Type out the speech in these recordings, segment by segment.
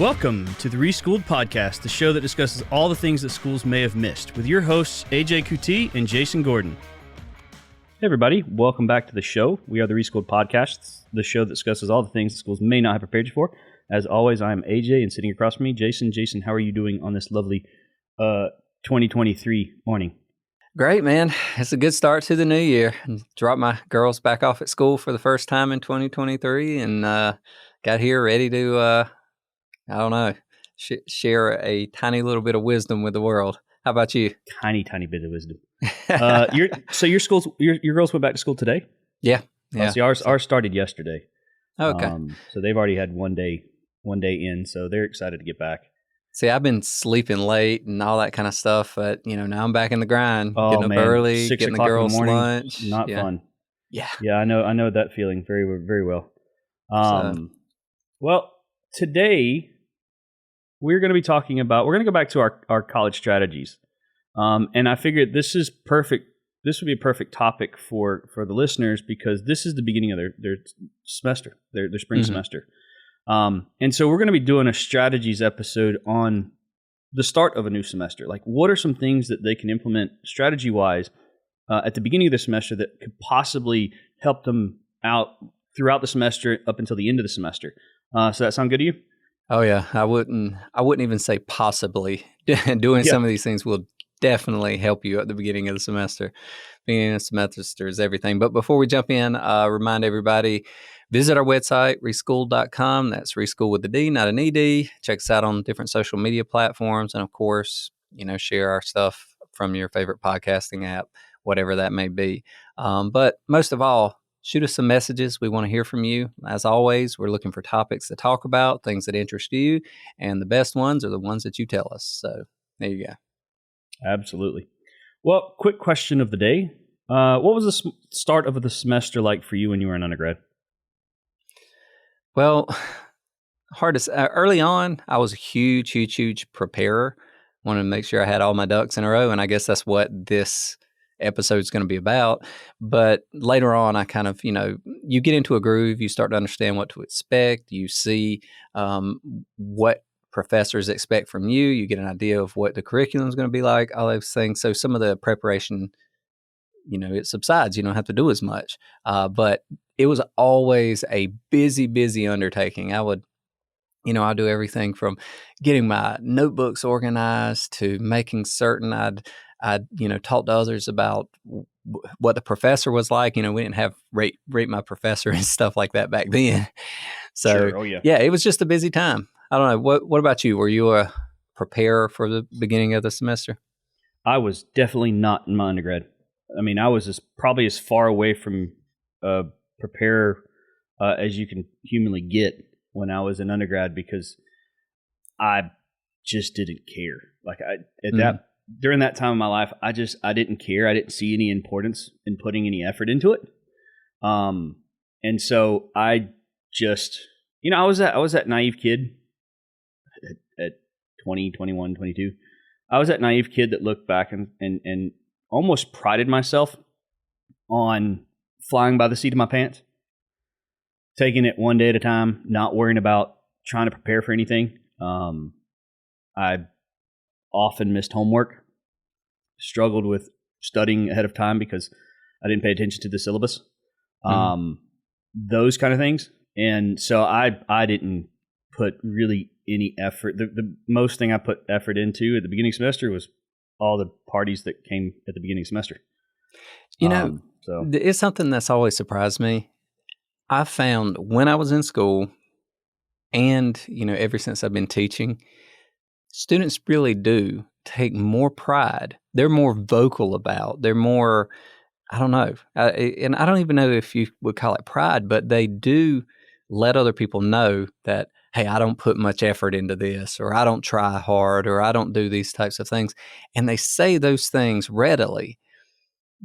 Welcome to the Reschool'd podcast, the show that discusses all the things that schools may have missed, with your hosts AJ Kuti and Jason Gordon. Hey everybody, welcome back to the show. We are the Reschool'd podcast, the show that discusses all the things that schools may not have prepared you for. As always, I'm AJ, and sitting across from me, Jason. Jason, how are you doing on this lovely 2023 morning? Great, man. It's a good start to the new year. Dropped my girls back off at school for the first time in 2023 and got here ready to, share a tiny little bit of wisdom with the world. How about you? Tiny bit of wisdom. Your girls went back to school today? Yeah. See, ours started yesterday. Okay. So they've already had one day in, so they're excited to get back. See, I've been sleeping late and all that kind of stuff, but now I'm back in the grind. Getting up early, 6 getting the o'clock girls in the morning, lunch. Not fun. Yeah. Yeah, I know that feeling very, very well. Well, today we're going to be talking about, we're going to go back to our college strategies. And I figured this is perfect. This would be a perfect topic for the listeners because this is the beginning of their semester, their spring semester. And so we're going to be doing a strategies episode on the start of a new semester. Like, what are some things that they can implement strategy-wise at the beginning of the semester that could possibly help them out throughout the semester up until the end of the semester? So that sound good to you? Oh yeah, I wouldn't even say possibly. Doing some of these things will definitely help you at the beginning of the semester. Beginning of the semester is everything. But before we jump in, remind everybody, visit our website, reschool'd.com. That's reschool with a D, not an ED. Check us out on different social media platforms. And of course, share our stuff from your favorite podcasting app, whatever that may be. But most of all, shoot us some messages. We want to hear from you. As always, we're looking for topics to talk about, things that interest you. And the best ones are the ones that you tell us. So there you go. Absolutely. Well, quick question of the day. What was the start of the semester like for you when you were an undergrad? Well, hard to say. Early on, I was a huge preparer. Wanted to make sure I had all my ducks in a row, and I guess that's what this episode is going to be about. But later on, I kind of, you get into a groove, you start to understand what to expect, you see what professors expect from you, you get an idea of what the curriculum is going to be like, all those things. So some of the preparation, it subsides. You don't have to do as much. But it was always a busy undertaking. I would, I'll do everything from getting my notebooks organized to making certain I'd talk to others about what the professor was like. We didn't have rate my professor and stuff like that back then. So sure. Oh, yeah. It was just a busy time. I don't know. What about you? Were you a preparer for the beginning of the semester? I was definitely not in my undergrad. I mean, I was probably as far away from preparer as you can humanly get when I was an undergrad because I just didn't care. Like during that time of my life, I didn't care. I didn't see any importance in putting any effort into it. And so I just, I was that naive kid at 20, 21, 22. I was that naive kid that looked back and almost prided myself on flying by the seat of my pants, taking it one day at a time, not worrying about trying to prepare for anything. I often missed homework, struggled with studying ahead of time because I didn't pay attention to the syllabus, those kind of things. And so I didn't put really any effort. The most thing I put effort into at the beginning of the semester was all the parties that came at the beginning of the semester. It's something that's always surprised me. I found when I was in school and, ever since I've been teaching, students really do take more pride. They're more vocal about, they're more, I don't know. And I don't even know if you would call it pride, but they do let other people know that, hey, I don't put much effort into this, or I don't try hard, or I don't do these types of things. And they say those things readily.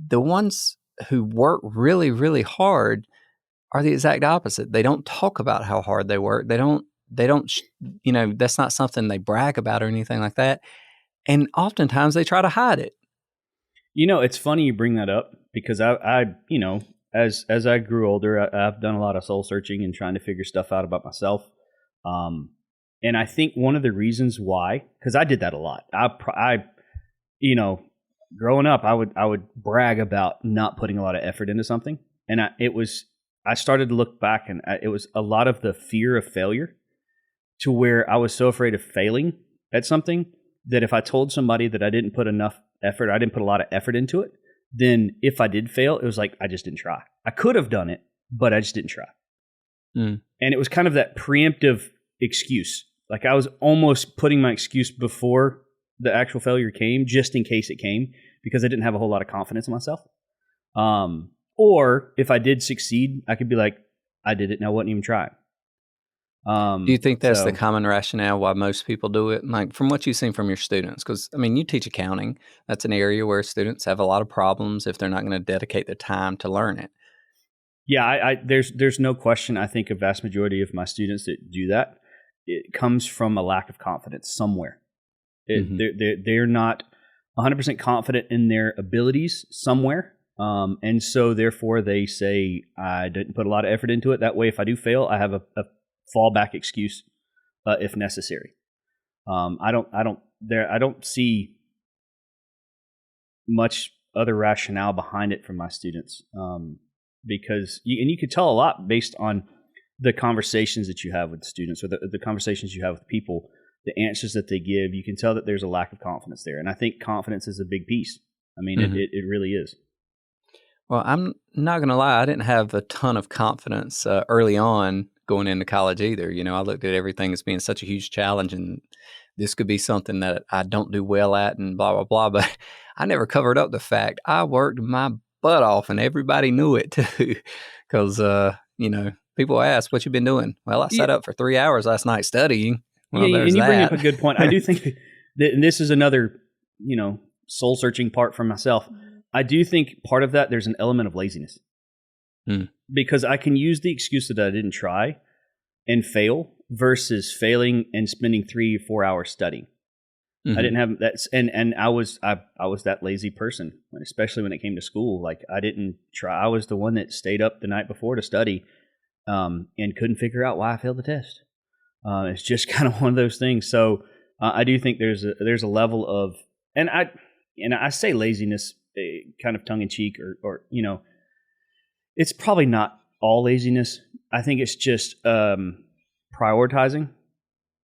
The ones who work really, really hard are the exact opposite. They don't talk about how hard they work. They don't, that's not something they brag about or anything like that. And oftentimes they try to hide it. It's funny you bring that up because I as I grew older, I've done a lot of soul searching and trying to figure stuff out about myself. And I think one of the reasons why, because I did that a lot. You know, growing up, I would brag about not putting a lot of effort into something, and I started to look back, and it was a lot of the fear of failure, to where I was so afraid of failing at something that if I told somebody that I didn't put enough effort, I didn't put a lot of effort into it, then if I did fail, it was like I just didn't try. I could have done it, but I just didn't try. Mm. And it was kind of that preemptive excuse. Like I was almost putting my excuse before the actual failure came, just in case it came, because I didn't have a whole lot of confidence in myself. Or if I did succeed, I could be like, I did it and I wasn't even trying. Do you think that's the common rationale why most people do it? Like from what you've seen from your students, because I mean, you teach accounting. That's an area where students have a lot of problems if they're not going to dedicate the time to learn it. Yeah, there's no question. I think a vast majority of my students that do that, it comes from a lack of confidence somewhere. They're not 100% confident in their abilities somewhere, and so therefore they say, I didn't put a lot of effort into it. That way, if I do fail, I have a fallback excuse if necessary. I don't see much other rationale behind it from my students, because you could tell a lot based on the conversations that you have with students, or the conversations you have with people, the answers that they give. You can tell that there's a lack of confidence there, and I think confidence is a big piece. I mean, it really is. Well, I'm not going to lie. I didn't have a ton of confidence early on going into college either. You know, I looked at everything as being such a huge challenge, and this could be something that I don't do well at, and blah, blah, blah. But I never covered up the fact I worked my butt off, and everybody knew it too. Because, you know, people ask, what you been doing? Well, I sat up for 3 hours last night studying. Well, yeah, there's and you that. bring up a good point. I do think that, and this is another, soul searching part for myself. I do think part of that, there's an element of laziness, because I can use the excuse that I didn't try and fail versus failing and spending 3 or 4 hours studying. I didn't have that, and I was that lazy person, especially when it came to school. Like I didn't try. I was the one that stayed up the night before to study, and couldn't figure out why I failed the test. It's just kind of one of those things. So I do think there's a level of, and I say laziness kind of tongue in cheek, or it's probably not all laziness. I think it's just prioritizing,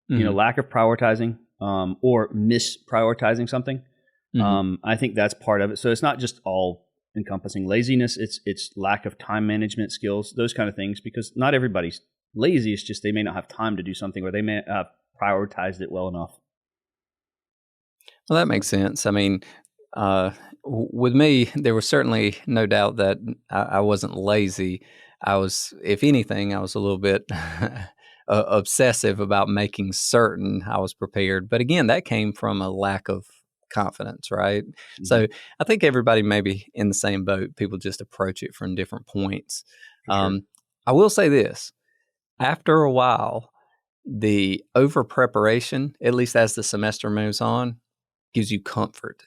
lack of prioritizing, or misprioritizing something. I think that's part of it. So it's not just all encompassing laziness. It's lack of time management skills, those kind of things, because not everybody's lazy. It's just they may not have time to do something, or they may have prioritized it well enough. Well, that makes sense. I mean, with me, there was certainly no doubt that I wasn't lazy. I was, if anything, I was a little bit obsessive about making certain I was prepared. But again, that came from a lack of confidence, right? So I think everybody may be in the same boat. People just approach it from different points. Sure. I will say this. After a while, the over preparation, at least as the semester moves on, gives you comfort.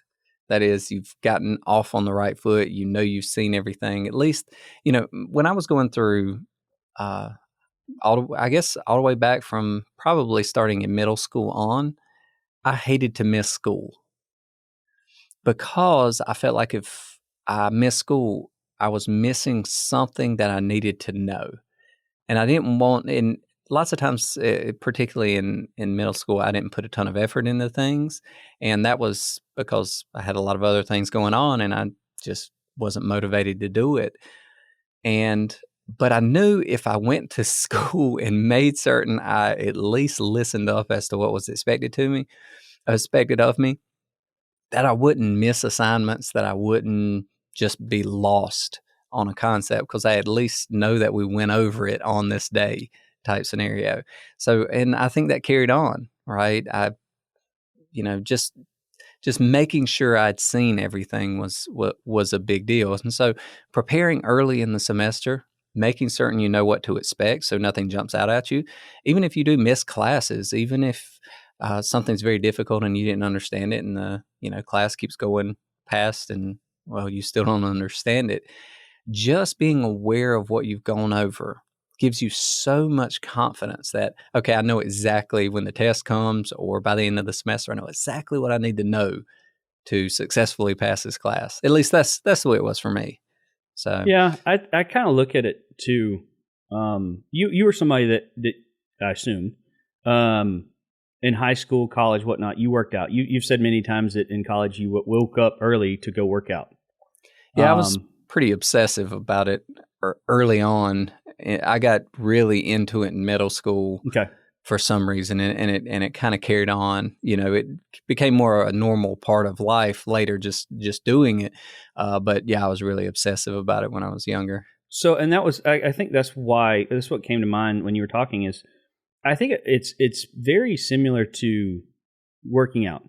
That is, you've gotten off on the right foot. You know you've seen everything. At least, when I was going through, all the way back from probably starting in middle school on, I hated to miss school because I felt like if I missed school, I was missing something that I needed to know. And I didn't want, and lots of times, particularly in middle school, I didn't put a ton of effort into things. And that was because I had a lot of other things going on and I just wasn't motivated to do it. But I knew if I went to school and made certain I at least listened up as to what was expected of me, that I wouldn't miss assignments, that I wouldn't just be lost on a concept, because I at least know that we went over it on this day type scenario. So, and I think that carried on, right? Just making sure I'd seen everything was a big deal. And so preparing early in the semester, making certain you know what to expect so nothing jumps out at you, even if you do miss classes, even if something's very difficult and you didn't understand it and the class keeps going past and, well, you still don't understand it. Just being aware of what you've gone over gives you so much confidence that, okay, I know exactly when the test comes, or by the end of the semester, I know exactly what I need to know to successfully pass this class. At least that's the way it was for me. So Yeah, I kind of look at it too. You were somebody that I assume, in high school, college, whatnot, you worked out. You've said many times that in college you woke up early to go work out. yeah, I was Um, pretty obsessive about it early on. I got really into it in middle school okay. for some reason, and it kind of carried on. It became more a normal part of life later, just doing it. But yeah, I was really obsessive about it when I was younger. So, and that was, I think that's why, that's what came to mind when you were talking is, I think it's very similar to working out,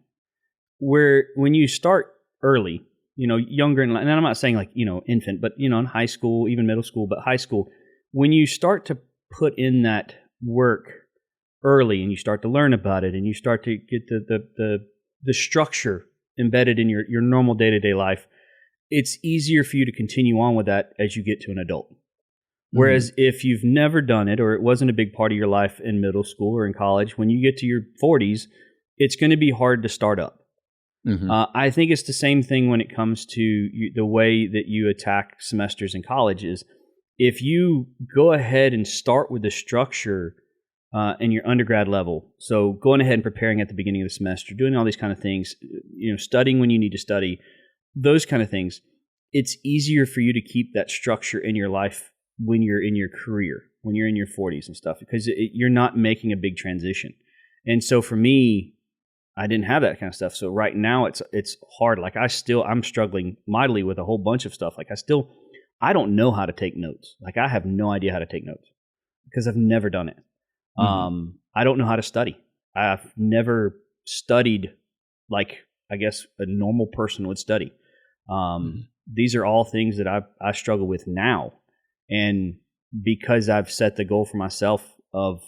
where when you start early, younger, and I'm not saying like, infant, but, in high school, even middle school, but high school, when you start to put in that work early and you start to learn about it and you start to get the structure embedded in your normal day-to-day life, it's easier for you to continue on with that as you get to an adult. Whereas if you've never done it, or it wasn't a big part of your life in middle school or in college, when you get to your 40s, it's going to be hard to start up. Mm-hmm. I think it's the same thing when it comes to the way that you attack semesters in college is if you go ahead and start with the structure in your undergrad level, so going ahead and preparing at the beginning of the semester, doing all these kind of things, studying when you need to study, those kind of things, it's easier for you to keep that structure in your life when you're in your career, when you're in your 40s and stuff, because you're not making a big transition. And so for me, I didn't have that kind of stuff. So right now it's hard. Like I'm struggling mightily with a whole bunch of stuff. Like I don't know how to take notes. Like I have no idea how to take notes because I've never done it. Mm-hmm. I don't know how to study. I've never studied like I guess a normal person would study. These are all things that I struggle with now. And because I've set the goal for myself of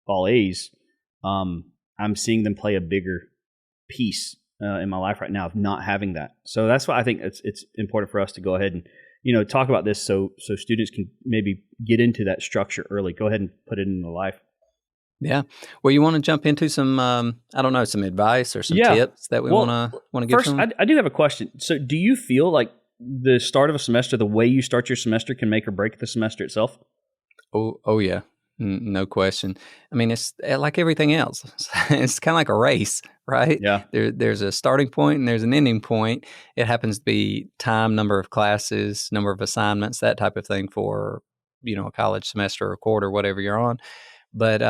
all A's, I'm seeing them play a bigger piece in my life right now of not having that. So that's why I think it's important for us to go ahead and talk about this so students can maybe get into that structure early. Go ahead and put it in their life. Yeah. Well, you want to jump into some, I don't know, some advice or some Yeah. tips that we Well, want to give first, to them? I do have a question. So, do you feel like the start of a semester, the way you start your semester, can make or break the semester itself? Oh yeah. No question. I mean, it's like everything else. It's kind of like a race, right? Yeah. There's a starting point and there's an ending point. It happens to be time, number of classes, number of assignments, that type of thing for, a college semester or quarter, whatever you're on. But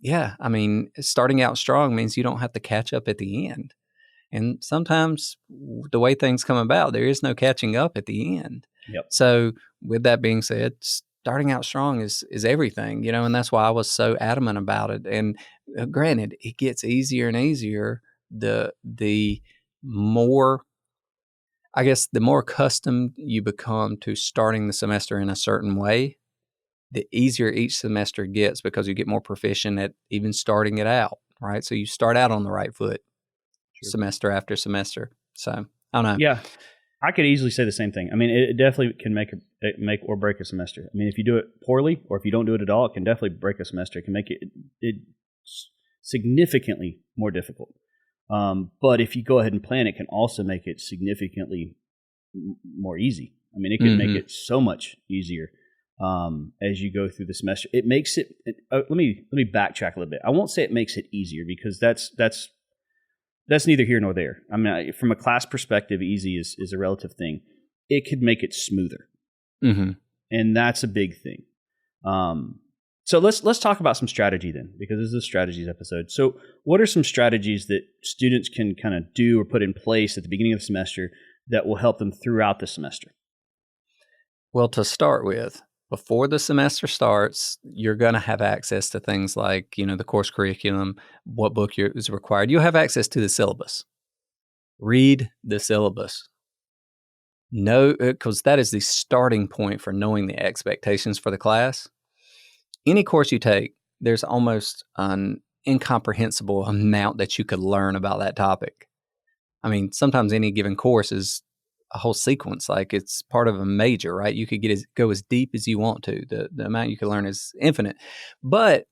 yeah, I mean, starting out strong means you don't have to catch up at the end. And sometimes the way things come about, there is no catching up at the end. Yep. So with that being said, starting out strong is everything, and that's why I was so adamant about it. And granted, it gets easier and easier the more, I guess, the more accustomed you become to starting the semester in a certain way, the easier each semester gets because you get more proficient at even starting it out, right? So you start out on the right foot Sure. semester after semester. So I don't know. Yeah. I could easily say the same thing. I mean, it definitely can make or break a semester. I mean, if you do it poorly or if you don't do it at all, it can definitely break a semester. It can make it significantly more difficult. But if you go ahead and plan, it can also make it significantly more easy. I mean, it can make it so much easier as you go through the semester. It makes it. Let me backtrack a little bit. I won't say it makes it easier because that's neither here nor there. I mean, from a class perspective, easy is a relative thing. It could make it smoother, and that's a big thing. So let's talk about some strategy then, because this is a strategies episode. So, what are some strategies that students can kind of do or put in place at the beginning of the semester that will help them throughout the semester? Well, to start with, before the semester starts, you're going to have access to things like, the course curriculum, what book is required. You'll have access to the syllabus. Read the syllabus. No, because that is the starting point for knowing the expectations for the class. Any course you take, there's almost an incomprehensible amount that you could learn about that topic. I mean, sometimes any given course is a whole sequence. Like it's part of a major, right? You could go as deep as you want to. The amount you can learn is infinite. But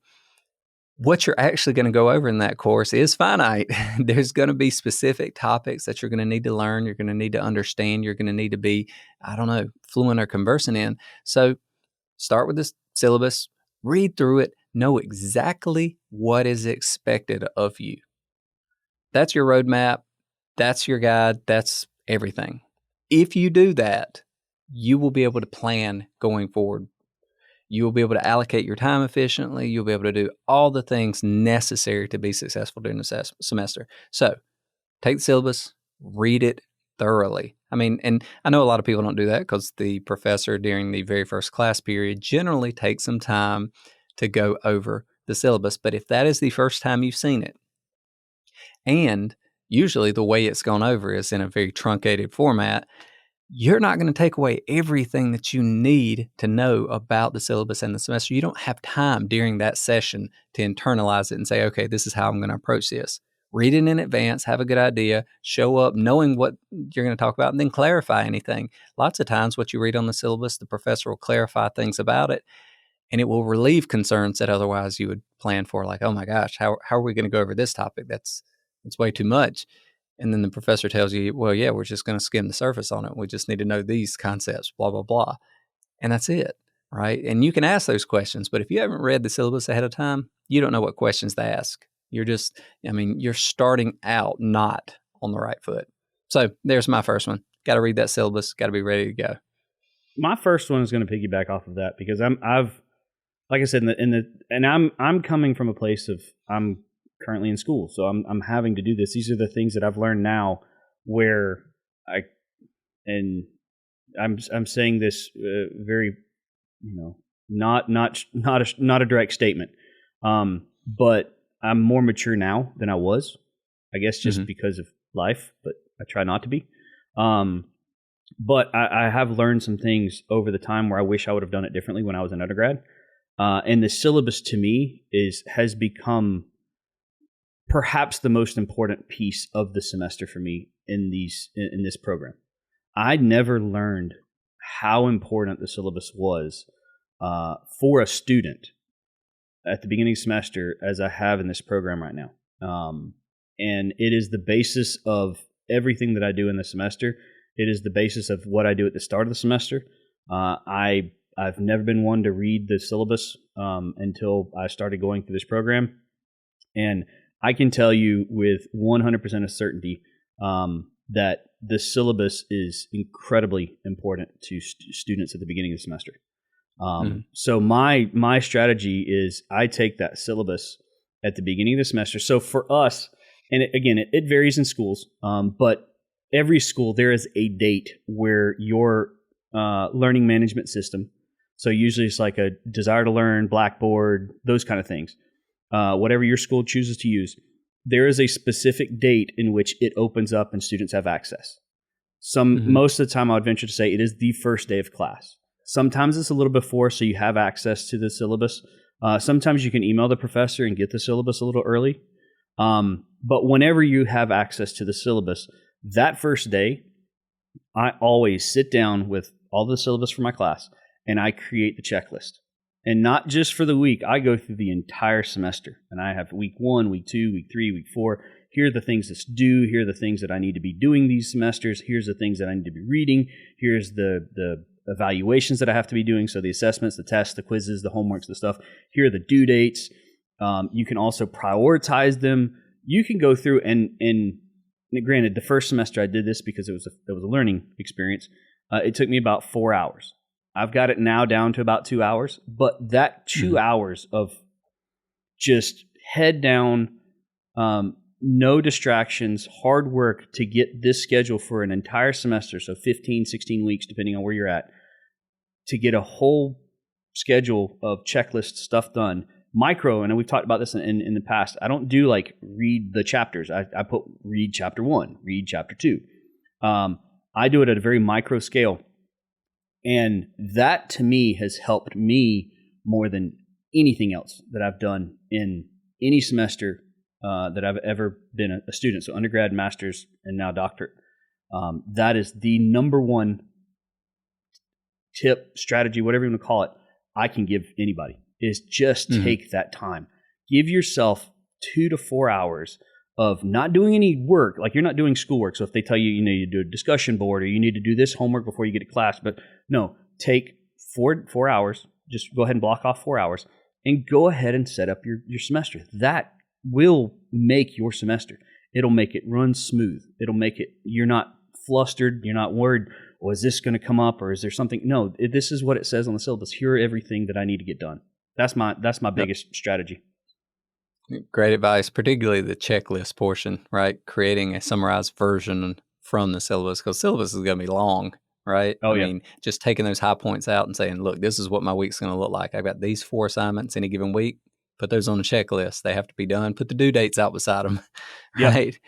what you're actually going to go over in that course is finite. There's going to be specific topics that you're going to need to learn. You're going to need to understand. You're going to need to be, I don't know, fluent or conversant in. So start with this syllabus, read through it, know exactly what is expected of you. That's your roadmap. That's your guide. That's everything. If you do that, you will be able to plan going forward. You will be able to allocate your time efficiently. You'll be able to do all the things necessary to be successful during the semester. So take the syllabus, read it thoroughly. I mean, and I know a lot of people don't do that because the professor during the very first class period generally takes some time to go over the syllabus. But if that is the first time you've seen it, and usually the way it's gone over is in a very truncated format, you're not going to take away everything that you need to know about the syllabus and the semester. You don't have time during that session to internalize it and say, okay, this is how I'm going to approach this. Read it in advance, have a good idea, show up knowing what you're going to talk about, and then clarify anything. Lots of times what you read on the syllabus, the professor will clarify things about it, and it will relieve concerns that otherwise you would plan for, like, oh my gosh, how are we going to go over this topic? That's way too much. And then the professor tells you, well, yeah, we're just going to skim the surface on it. We just need to know these concepts, blah, blah, blah. And that's it, right? And you can ask those questions, but if you haven't read the syllabus ahead of time, you don't know what questions to ask. You're starting out not on the right foot. So there's my first one. Got to read that syllabus, got to be ready to go. My first one is going to piggyback off of that because like I said, I'm coming from a place of I'm currently in school, so I'm having to do this. These are the things that I've learned now, where I'm saying this very, not a direct statement, but I'm more mature now than I was, I guess, just because of life. But I try not to be. But I have learned some things over the time where I wish I would have done it differently when I was an undergrad. And the syllabus to me has become perhaps the most important piece of the semester for me in this program. I never learned how important the syllabus was for a student at the beginning of the semester as I have in this program right now. And it is the basis of everything that I do in the semester. It is the basis of what I do at the start of the semester. I've never been one to read the syllabus until I started going through this program. And I can tell you with 100% of certainty that the syllabus is incredibly important to students at the beginning of the semester. So my strategy is I take that syllabus at the beginning of the semester. So for us, and it varies in schools, but every school, there is a date where your learning management system, so usually it's like a Desire to Learn, Blackboard, those kind of things, whatever your school chooses to use, there is a specific date in which it opens up and students have access. Most of the time, I would venture to say it is the first day of class. Sometimes it's a little before, so you have access to the syllabus. Sometimes you can email the professor and get the syllabus a little early. But whenever you have access to the syllabus, that first day, I always sit down with all the syllabus for my class and I create the checklist. And not just for the week, I go through the entire semester. And I have week 1, week 2, week 3, week 4. Here are the things that's due. Here are the things that I need to be doing these semesters. Here's the things that I need to be reading. Here's the evaluations that I have to be doing. So the assessments, the tests, the quizzes, the homeworks, the stuff. Here are the due dates. You can also prioritize them. You can go through and granted, the first semester I did this because it was a learning experience. It took me about 4 hours. I've got it now down to about 2 hours, but that 2 hours of just head down, no distractions, hard work to get this schedule for an entire semester, so 15, 16 weeks, depending on where you're at, to get a whole schedule of checklist stuff done. Micro, and we've talked about this in the past, I don't do like read the chapters. I put read chapter 1, read chapter 2. I do it at a very micro scale. And that to me has helped me more than anything else that I've done in any semester that I've ever been a student. So undergrad, master's, and now doctorate. That is the number one tip, strategy, whatever you want to call it, I can give anybody, is just take that time. Give yourself 2 to 4 hours of not doing any work. Like, you're not doing schoolwork. So if they tell you, you need to do a discussion board or you need to do this homework before you get to class, but no, take 4 hours, just go ahead and block off 4 hours and go ahead and set up your semester. That will make your semester. It'll make it run smooth. It'll make it, you're not flustered. You're not worried, oh, is this going to come up or is there something? No, this is what it says on the syllabus. Here are everything that I need to get done. That's my biggest strategy. Great advice, particularly the checklist portion, right? Creating a summarized version from the syllabus, because syllabus is going to be long, right? Oh, I mean, just taking those high points out and saying, look, this is what my week's going to look like. I've got these 4 assignments any given week. Put those on a checklist. They have to be done. Put the due dates out beside them, right?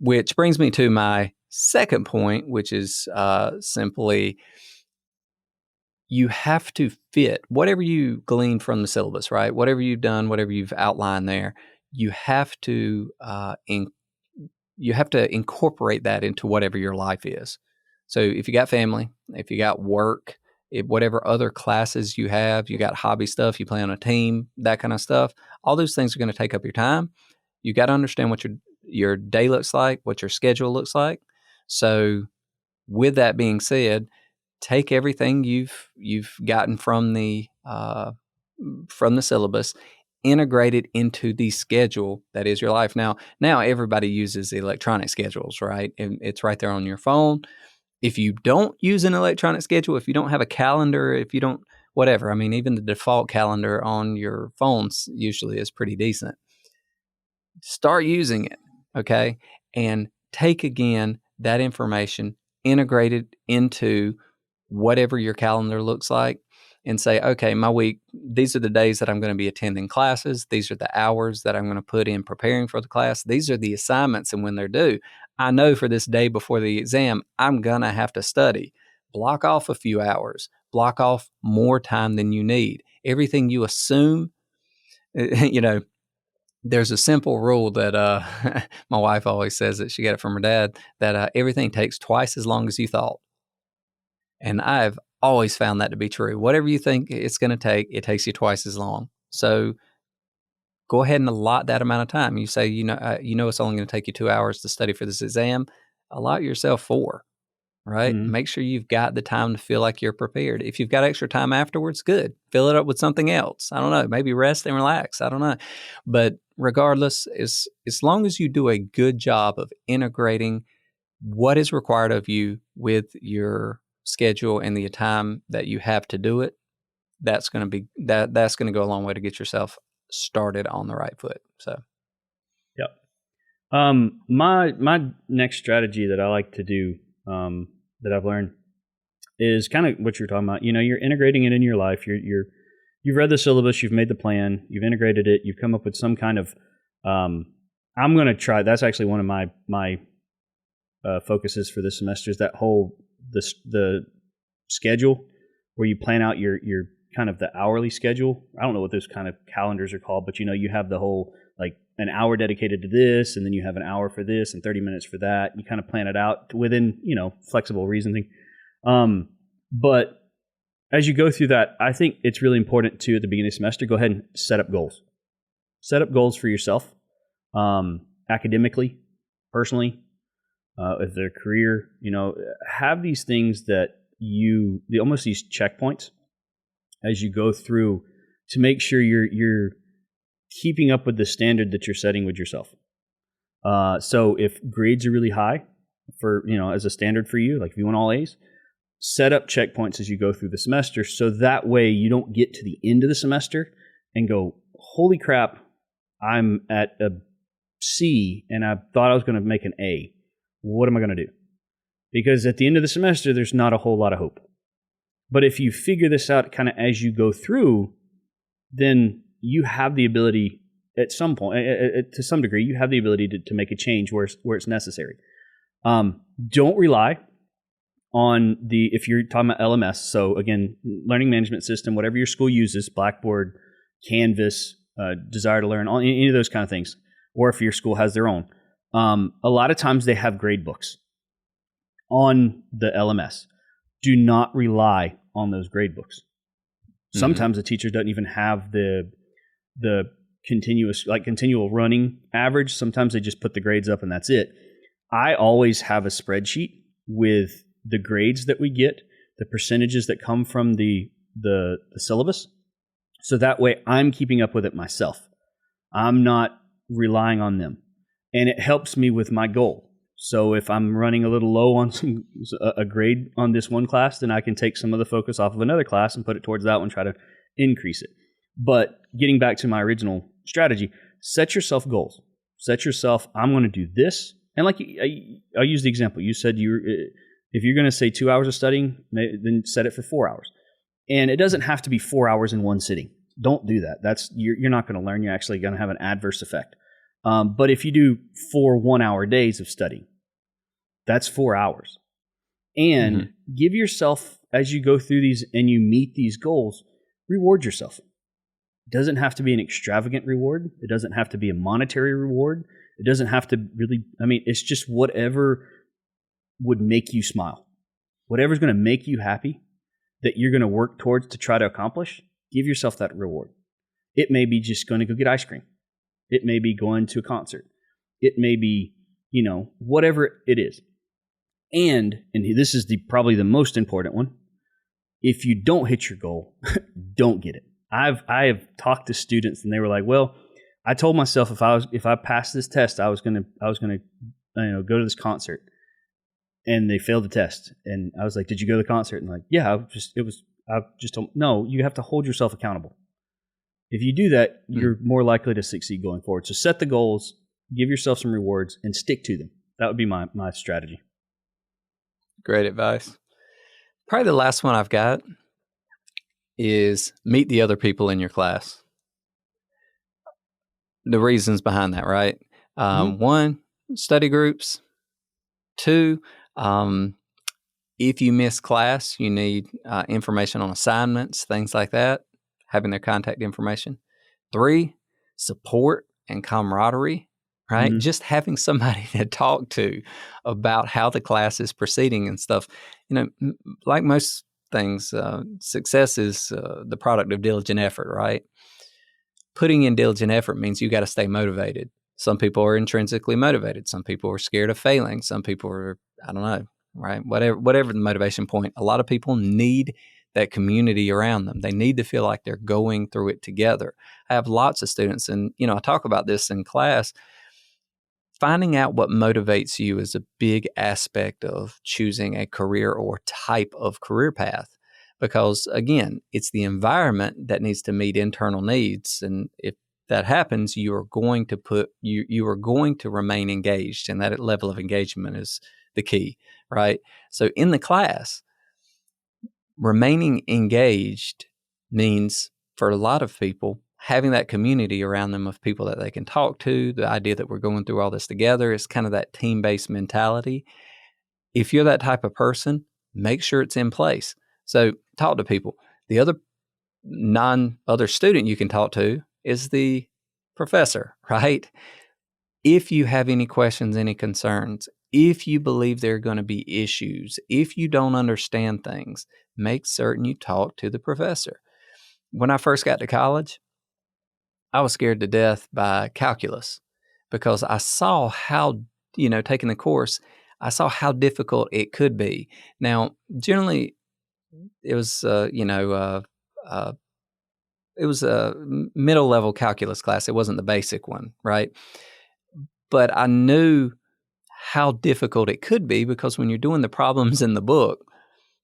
Which brings me to my second point, which is simply you have to fit whatever you glean from the syllabus, right? Whatever you've done, whatever you've outlined there, you have to incorporate that into whatever your life is. So if you got family, if you got work, whatever other classes you have, you got hobby stuff, you play on a team, that kind of stuff, all those things are going to take up your time. You got to understand what your day looks like, what your schedule looks like. So with that being said, take everything you've gotten from the syllabus, integrate it into the schedule that is your life. Now everybody uses electronic schedules, right? And it's right there on your phone. If you don't use an electronic schedule, if you don't have a calendar, if you don't, whatever, I mean, even the default calendar on your phones usually is pretty decent. Start using it, okay? And take again that information, integrate it into whatever your calendar looks like, and say, okay, my week, these are the days that I'm going to be attending classes. These are the hours that I'm going to put in preparing for the class. These are the assignments and when they're due. I know for this day before the exam, I'm going to have to study. Block off a few hours. Block off more time than you need. Everything you assume, there's a simple rule that my wife always says that she got it from her dad, that everything takes twice as long as you thought. And I've always found that to be true. Whatever you think it's going to take, it takes you twice as long. So go ahead and allot that amount of time. You say, it's only going to take you 2 hours to study for this exam. Allot yourself 4, right? Mm-hmm. Make sure you've got the time to feel like you're prepared. If you've got extra time afterwards, good. Fill it up with something else. I don't know. Maybe rest and relax. I don't know. But regardless, as long as you do a good job of integrating what is required of you with your schedule and the time that you have to do it, that's going to go a long way to get yourself started on the right foot. So, yep. My next strategy that I like to do, that I've learned, is kind of what you're talking about. You're integrating it in your life. You've read the syllabus, you've made the plan, you've integrated it, you've come up with some kind of. I'm going to try. That's actually one of my focuses for this semester, is that whole the schedule where you plan out your kind of the hourly schedule. I don't know what those kind of calendars are called, but you have the whole, like, an hour dedicated to this, and then you have an hour for this and 30 minutes for that. You kind of plan it out within, flexible reasoning. But as you go through that, I think it's really important to, at the beginning of the semester, go ahead and set up goals. Set up goals for yourself, academically, personally, with their career. Have these things that almost these checkpoints as you go through to make sure you're keeping up with the standard that you're setting with yourself. So if grades are really high for, as a standard for you, like if you want all A's, set up checkpoints as you go through the semester. So that way you don't get to the end of the semester and go, holy crap, I'm at a C and I thought I was going to make an A. What am I going to do? Because at the end of the semester, there's not a whole lot of hope. But if you figure this out kind of as you go through, then you have the ability at some point, to some degree, you have the ability to make a change where it's necessary. Don't rely on if you're talking about LMS, so again, learning management system, whatever your school uses, Blackboard, Canvas, Desire to Learn, any of those kind of things, or if your school has their own. A lot of times they have grade books. on the LMS. Do not rely on those grade books. Sometimes the teacher doesn't even have the continual running average. Sometimes they just put the grades up and that's it. I always have a spreadsheet with the grades that we get, the percentages that come from the syllabus. So that way I'm keeping up with it myself. I'm not relying on them. And it helps me with my goal. So if I'm running a little low on a grade on this one class, then I can take some of the focus off of another class and put it towards that one, try to increase it. But getting back to my original strategy, set yourself goals. Set yourself, I'm going to do this. And like I'll use the example. You said if you're going to say 2 hours of studying, then set it for 4 hours. And it doesn't have to be 4 hours in one sitting. Don't do that. You're not going to learn. You're actually going to have an adverse effect. But if you do 4 1-hour days of studying, that's 4 hours. And give yourself, as you go through these and you meet these goals, reward yourself. It doesn't have to be an extravagant reward. It doesn't have to be a monetary reward. It doesn't have to really, it's just whatever would make you smile. Whatever's going to make you happy that you're going to work towards to try to accomplish, give yourself that reward. It may be just going to go get ice cream. It may be going to a concert. It may be, whatever it is. And this is probably the most important one. If you don't hit your goal, don't get it. I have talked to students and they were like, "Well, I told myself if I passed this test, I was gonna go to this concert," and they failed the test. And I was like, "Did you go to the concert?" And like, "Yeah, no. You have to hold yourself accountable. If you do that, you're more likely to succeed going forward. So set the goals, give yourself some rewards, and stick to them. That would be my strategy." Great advice. Probably the last one I've got is meet the other people in your class. The reasons behind that, right? One, study groups. Two, if you miss class, you need information on assignments, things like that, having their contact information. 3, support and camaraderie, right? Just having somebody to talk to about how the class is proceeding and stuff. Like most things, success is the product of diligent effort, right? Putting in diligent effort means you got to stay motivated. Some people are intrinsically motivated. Some people are scared of failing. Some people are, I don't know, right? Whatever the motivation point, a lot of people need that community around them. They need to feel like they're going through it together. I have lots of students, and I talk about this in class. Finding out what motivates you is a big aspect of choosing a career or type of career path. Because again, it's the environment that needs to meet internal needs. And if that happens, you are going to remain engaged, and that level of engagement is the key, right? So in the class, remaining engaged means for a lot of people having that community around them of people that they can talk to. The idea that we're going through all this together is kind of that team-based mentality. If you're that type of person, make sure it's in place. So talk to people. The other student you can talk to is the professor, right? If you have any questions, any concerns, if you believe there are going to be issues, if you don't understand things, make certain you talk to the professor. When I first got to college, I was scared to death by calculus because I saw how, taking the course, I saw how difficult it could be. Now, generally, it was, it was a middle level calculus class. It wasn't the basic one, right? But I knew how difficult it could be because when you're doing the problems in the book,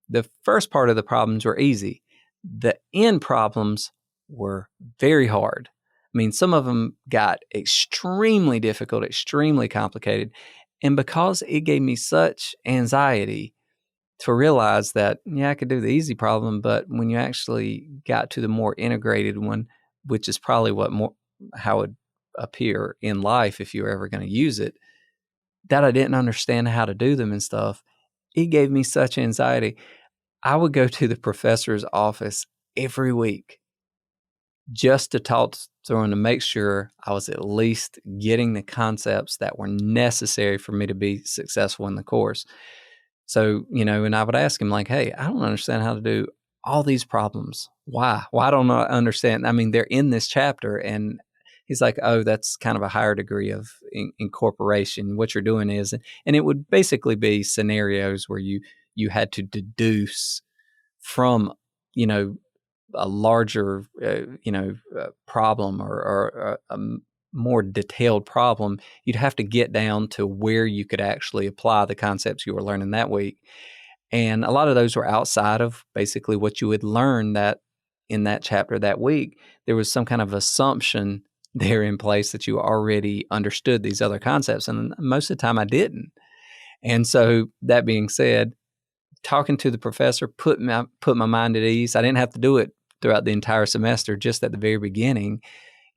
the first part of the problems were easy. The end problems were very hard. Some of them got extremely difficult, extremely complicated. And because it gave me such anxiety to realize that, I could do the easy problem, but when you actually got to the more integrated one, which is probably how it would appear in life if you were ever going to use it, that I didn't understand how to do them and stuff, it gave me such anxiety. I would go to the professor's office every week just to talk through and to make sure I was at least getting the concepts that were necessary for me to be successful in the course. So, and I would ask him like, hey, I don't understand how to do all these problems. Why? Why don't I understand? I mean, they're in this chapter. And he's like, oh, that's kind of a higher degree of incorporation. What you're doing is, and it would basically be scenarios where you had to deduce from, a larger, problem or a more detailed problem. You'd have to get down to where you could actually apply the concepts you were learning that week. And a lot of those were outside of basically what you would learn that in that chapter that week. There was some kind of assumption there in place that you already understood these other concepts. And most of the time I didn't. And so that being said, talking to the professor put my mind at ease. I didn't have to do it throughout the entire semester, just at the very beginning,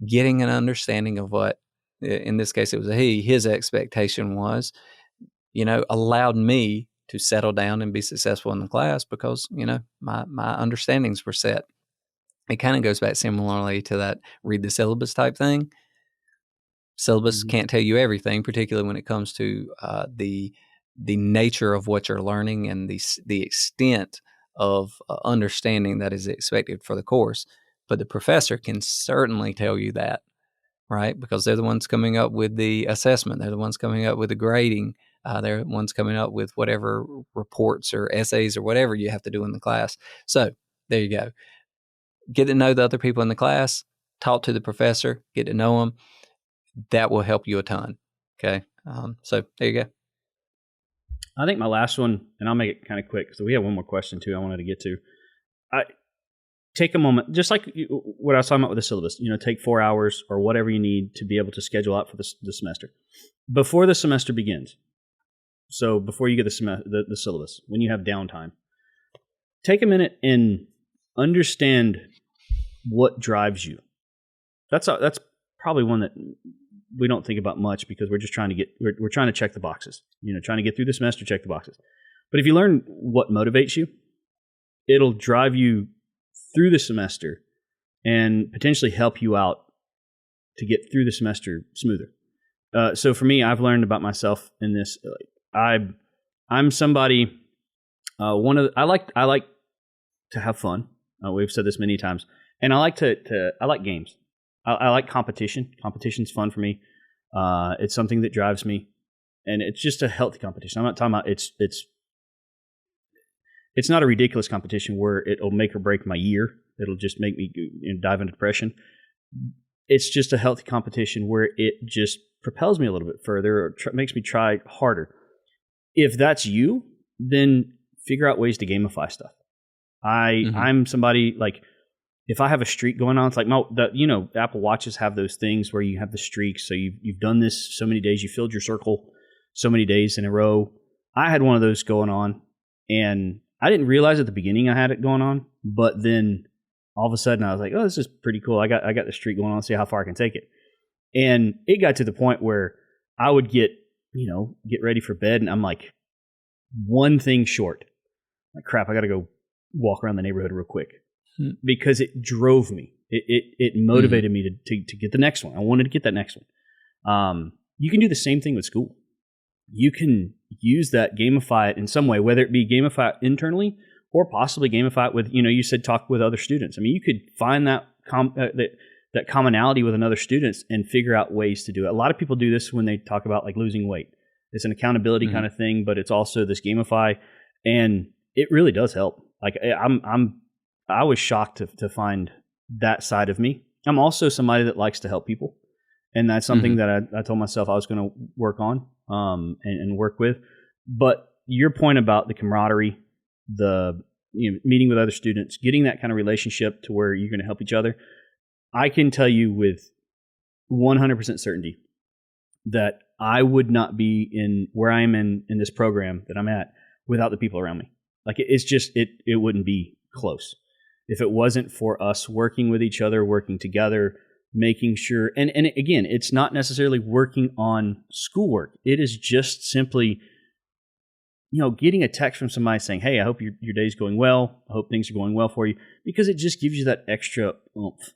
getting an understanding of what, in this case, it was his expectation was, allowed me to settle down and be successful in the class because, my understandings were set. It kind of goes back similarly to that read the syllabus type thing. Syllabus can't tell you everything, particularly when it comes to the nature of what you're learning and the extent of understanding that is expected for the course. But the professor can certainly tell you that, right? Because they're the ones coming up with the assessment. They're the ones coming up with the grading. They're the ones coming up with whatever reports or essays or whatever you have to do in the class. So there you go. Get to know the other people in the class, talk to the professor, get to know them. That will help you a ton. Okay. So there you go. I think my last one, and I'll make it kind of quick because we have one more question too I wanted to get to. Take a moment, just like what I was talking about with the syllabus, take 4 hours or whatever you need to be able to schedule out for the semester. Before the semester begins, so before you get the syllabus, when you have downtime, take a minute and understand what drives you. That's probably one that we don't think about much because we're just trying to we're trying to check the boxes, trying to get through the semester, check the boxes. But if you learn what motivates you, it'll drive you through the semester and potentially help you out to get through the semester smoother. So for me, I've learned about myself in this. I'm somebody. I like to have fun. We've said this many times, and I like I like games. I like competition. Competition's fun for me. It's something that drives me, and it's just a healthy competition. I'm not talking about it's not a ridiculous competition where it'll make or break my year. It'll just make me dive into depression. It's just a healthy competition where it just propels me a little bit further or makes me try harder. If that's you, then figure out ways to gamify stuff. I'm somebody like, if I have a streak going on, it's like Apple Watches have those things where you have the streaks. So you've done this so many days, you filled your circle so many days in a row. I had one of those going on, and I didn't realize at the beginning I had it going on, but then all of a sudden I was like, oh, this is pretty cool. I got the streak going on, see how far I can take it. And it got to the point where I would get ready for bed, and I'm like one thing short. Like, crap, I got to go walk around the neighborhood real quick. Because it drove me. It motivated me to get the next one. I wanted to get that next one. You can do the same thing with school. You can use that, gamify it in some way, whether it be gamify it internally or possibly gamify it with, you said talk with other students. I mean, you could find that commonality with another students and figure out ways to do it. A lot of people do this when they talk about like losing weight. It's an accountability kind of thing, but it's also this gamify, and it really does help. Like I was shocked to find that side of me. I'm also somebody that likes to help people, and that's something that I told myself I was going to work on and work with. But your point about the camaraderie, the meeting with other students, getting that kind of relationship to where you're going to help each other, I can tell you with 100% certainty that I would not be in where I am in this program that I'm at without the people around me. Like it's just it wouldn't be close if it wasn't for us working with each other, working together, making sure. And again, it's not necessarily working on schoolwork. It is just simply, getting a text from somebody saying, "Hey, I hope your day's going well. I hope things are going well for you," because it just gives you that extra oomph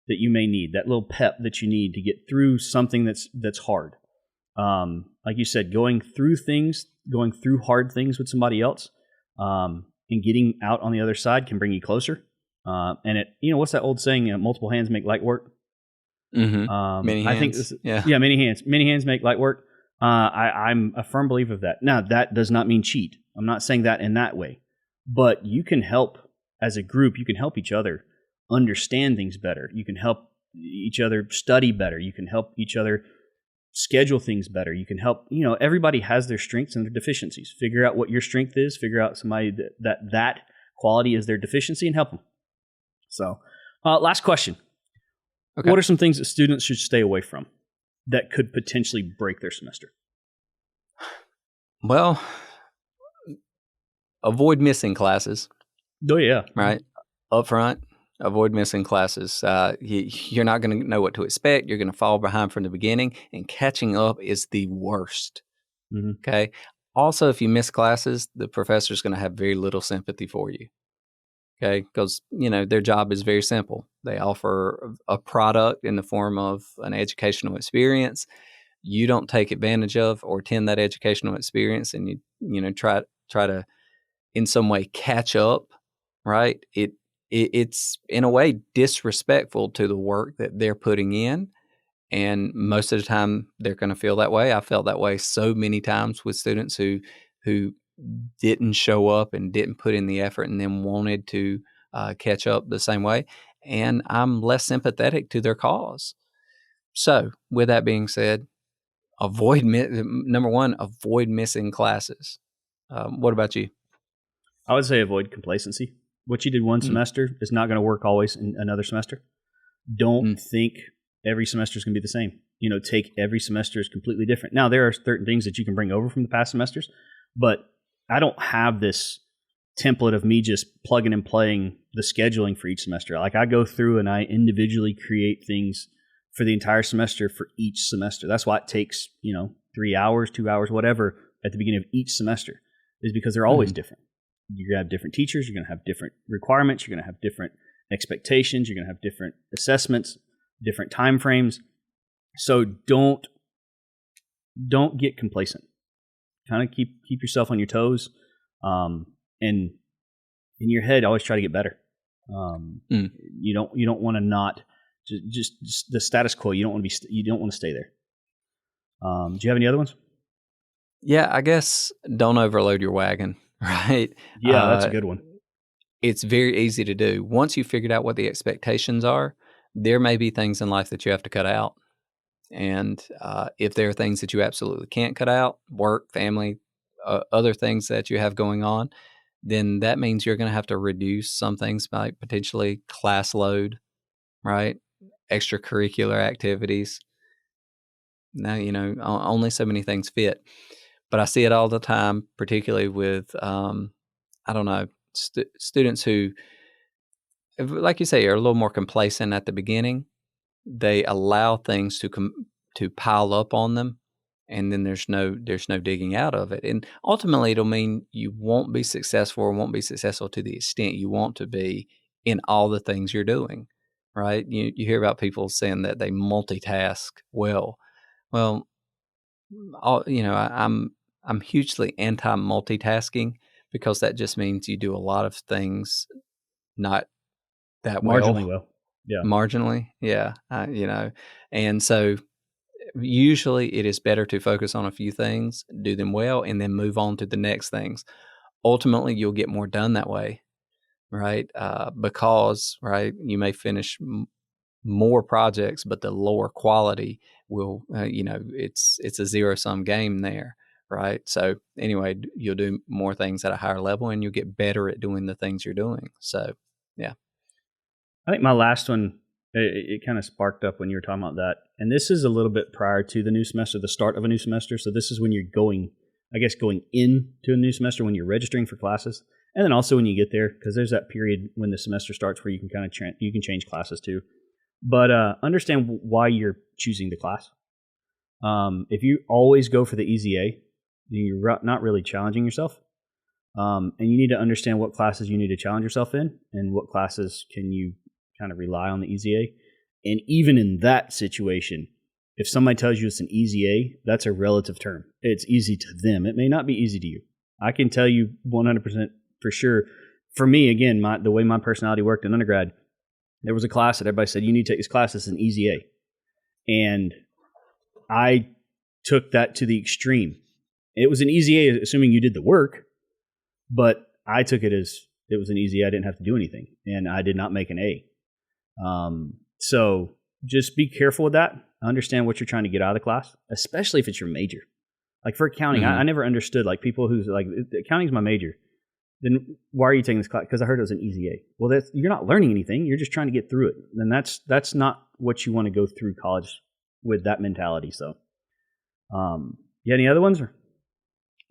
that you may need, that little pep that you need to get through something that's hard. Like you said, going through hard things with somebody else, and getting out on the other side can bring you closer. And what's that old saying? Multiple hands make light work. Many I think hands. many hands make light work. I'm a firm believer of that. Now, that does not mean cheat. I'm not saying that in that way, but you can help as a group. You can help each other understand things better. You can help each other study better. You can help each other schedule things better. You can help, everybody has their strengths and their deficiencies. Figure out what your strength is, figure out somebody that quality is their deficiency, and help them. So, last question. Okay. What are some things that students should stay away from that could potentially break their semester? Well, avoid missing classes. Oh, yeah. Right. Up front, avoid missing classes. You're not going to know what to expect. You're going to fall behind from the beginning, and catching up is the worst. Mm-hmm. Okay. Also, if you miss classes, the professor's going to have very little sympathy for you. Okay. Because, their job is very simple. They offer a product in the form of an educational experience. You don't take advantage of or attend that educational experience, and you try to in some way catch up, right? It's in a way disrespectful to the work that they're putting in, and most of the time they're going to feel that way. I felt that way so many times with students who didn't show up and didn't put in the effort, and then wanted to catch up the same way. And I'm less sympathetic to their cause. So, with that being said, number one, avoid missing classes. What about you? I would say avoid complacency. What you did one semester is not going to work always in another semester. Don't think every semester is going to be the same. Take every semester is completely different. Now, there are certain things that you can bring over from the past semesters, but I don't have this template of me just plugging and playing the scheduling for each semester. Like, I go through and I individually create things for the entire semester for each semester. That's why it takes, 3 hours, 2 hours, whatever, at the beginning of each semester, is because they're always different. You're going to have different teachers. You're going to have different requirements. You're going to have different expectations. You're going to have different assessments, different time frames. So don't get complacent. Kind of keep yourself on your toes, and in your head, always try to get better. You don't want to not just the status quo. You don't want to stay there. Do you have any other ones? Yeah, I guess don't overload your wagon. Right. Yeah, that's a good one. It's very easy to do. Once you've figured out what the expectations are, there may be things in life that you have to cut out. And if there are things that you absolutely can't cut out, work, family, other things that you have going on, then that means you're going to have to reduce some things, like potentially class load, right? Extracurricular activities. Now, only so many things fit. But I see it all the time, particularly with, students who, like you say, are a little more complacent at the beginning. They allow things to pile up on them, and then there's no digging out of it. And ultimately, it'll mean you won't be successful, or won't be successful to the extent you want to be in all the things you're doing, right? You hear about people saying that they multitask well. Well, I'm hugely anti-multitasking, because that just means you do a lot of things not that well. Marginally well. Yeah. Marginally, yeah. And so usually it is better to focus on a few things, do them well, and then move on to the next things. Ultimately, you'll get more done that way, right? Because, right, you may finish more projects, but the lower quality will, it's a zero-sum game there, right? So anyway, you'll do more things at a higher level, and you'll get better at doing the things you're doing. So, yeah. I think my last one, it kind of sparked up when you were talking about that. And this is a little bit prior to the new semester, the start of a new semester. So this is when you're going into a new semester, when you're registering for classes. And then also when you get there, because there's that period when the semester starts where you can kind of you can change classes too. But understand why you're choosing the class. If you always go for the easy A, then you're not really challenging yourself. And you need to understand what classes you need to challenge yourself in, and what classes can you kind of rely on the easy A. And even in that situation, if somebody tells you it's an easy A, that's a relative term. It's easy to them. It may not be easy to you. I can tell you 100% for sure. For me, again, the way my personality worked in undergrad, there was a class that everybody said, you need to take this class. It's an easy A. And I took that to the extreme. It was an easy A, assuming you did the work, but I took it as it was an easy A. I didn't have to do anything, and I did not make an A. So just be careful with that. Understand what you're trying to get out of the class, especially if it's your major. Like for accounting, I never understood like people who's like, accounting's my major. Then why are you taking this class? Because I heard it was an easy A. Well, you're not learning anything. You're just trying to get through it. And that's not what you want to go through college with, that mentality. So, you any other ones? Or?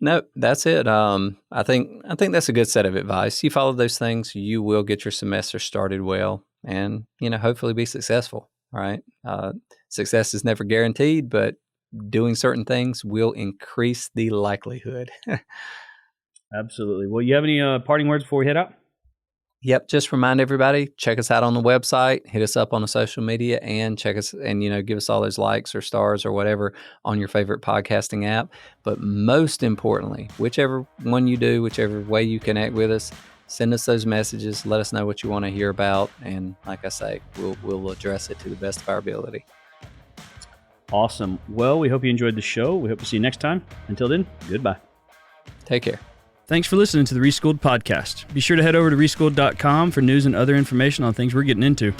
No, that's it. I think that's a good set of advice. You follow those things, you will get your semester started well, and hopefully be successful. All right. Success is never guaranteed, but doing certain things will increase the likelihood. Absolutely. Well, you have any parting words before we head out? Yep. Just remind everybody, check us out on the website, hit us up on the social media, and check us and, give us all those likes or stars or whatever on your favorite podcasting app. But most importantly, whichever one you do, whichever way you connect with us, send us those messages. Let us know what you want to hear about. And like I say, we'll address it to the best of our ability. Awesome. Well, we hope you enjoyed the show. We hope to see you next time. Until then, goodbye. Take care. Thanks for listening to the Reschool'd podcast. Be sure to head over to reschool'd.com for news and other information on things we're getting into.